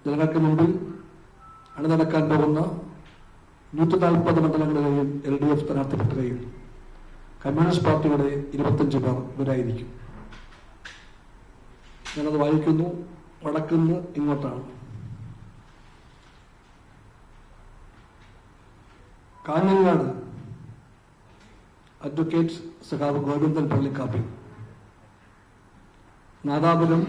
ജനങ്ങൾക്ക് മുമ്പിൽ അണിനടക്കാൻ പോകുന്ന 140 മണ്ഡലങ്ങളിലെയും LDF സ്ഥാനാർത്ഥി പട്ടികയിൽ കമ്മ്യൂണിസ്റ്റ് പാർട്ടിയുടെ 25 പേർ ഇവരായിരിക്കും. ഞാനത് വായിക്കുന്നു. വടക്കുന്ന് ഇങ്ങോട്ടാണ്. കാഞ്ഞങ്ങാട് അഡ്വക്കേറ്റ് സഖാവ് ഗോവിന്ദൻ പള്ളിക്കാപ്പിൽ. നാദാപുരം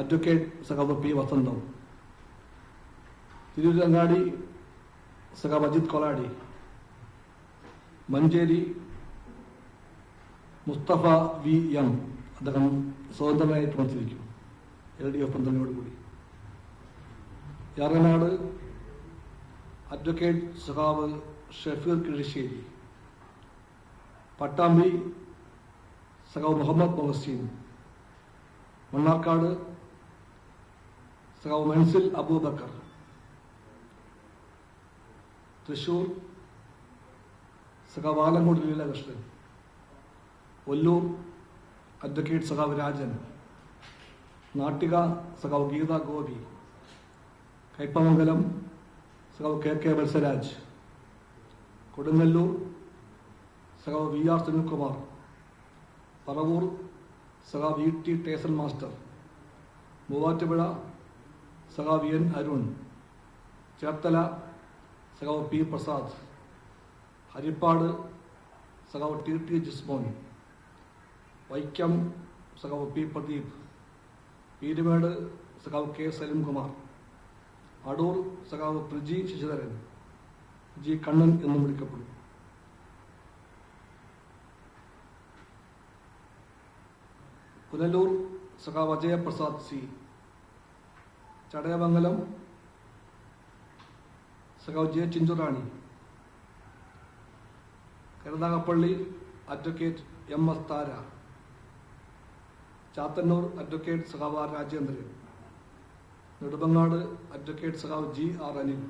അഡ്വക്കേറ്റ് സഖാവ് P. വസന്തം. തിരൂരങ്ങാടി സഖാവ് അജിത് കൊളാടി. മഞ്ചേരി മുസ്തഫ VM. അദ്ദേഹം സ്വതന്ത്രനായിട്ട് മത്സരിക്കും LDF പിന്തുണയോടുകൂടി. യാറനാട് അഡ്വക്കേറ്റ് സഖാവ് ഷഫീർ കിഴിശ്ശേരി. പട്ടാമ്പി സഖാവ് മുഹമ്മദ് മൊഹസീൻ. മണ്ണാർക്കാട് സഖാവ് മൻസിൽ അബൂബക്കർ. തൃശൂർ സഖാവ് ആലങ്കോട് ലീലാകൃഷ്ണൻ. ഒല്ലൂർ അഡ്വക്കേറ്റ് സഖാവ് രാജൻ. നാട്ടിക സഖാവ് ഗീത ഗോപി. കയ്പമംഗലം സഖാവ് KK വത്സരാജ്. കൊടുങ്ങല്ലൂർ സഖാവ് VR സുനിൽകുമാർ. പറവൂർ സഖാവ് ET ടേസൺ മാസ്റ്റർ. മൂവാറ്റുപുഴ സഖാവ് N അരുൺ. ചേർത്തല സഖാവ് P പ്രസാദ്. ഹരിപ്പാട് സഖാവ് TT ജിസ്മോൻ. വൈക്കം സഖാവ് P പ്രദീപ്. പീരുമേട് സഖാവ് K സലിംകുമാർ. അടൂർ സഖാവ് പ്രജി ശശിധരൻ. G കണ്ണൻ എന്നും വിളിക്കപ്പെടും. പുനലൂർ സഖാവ് അജയപ്രസാദ് C. ചടയമംഗലം സഖാവ് J Chinchu Rani. Karunagappally advocate MS താര. ചാത്തന്നൂർ അഡ്വക്കേറ്റ് സഖാവ് R രാജേന്ദ്രൻ. നെടുമങ്ങാട് അഡ്വക്കേറ്റ് സഖാവ് GR അനിൽ.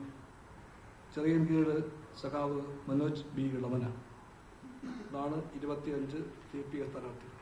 ചെറിയൻകീഴ് സഖാവ് മനോജ് B ഇളമന. ഇതാണ് 25 CPF സ്ഥാനാർത്ഥികൾ.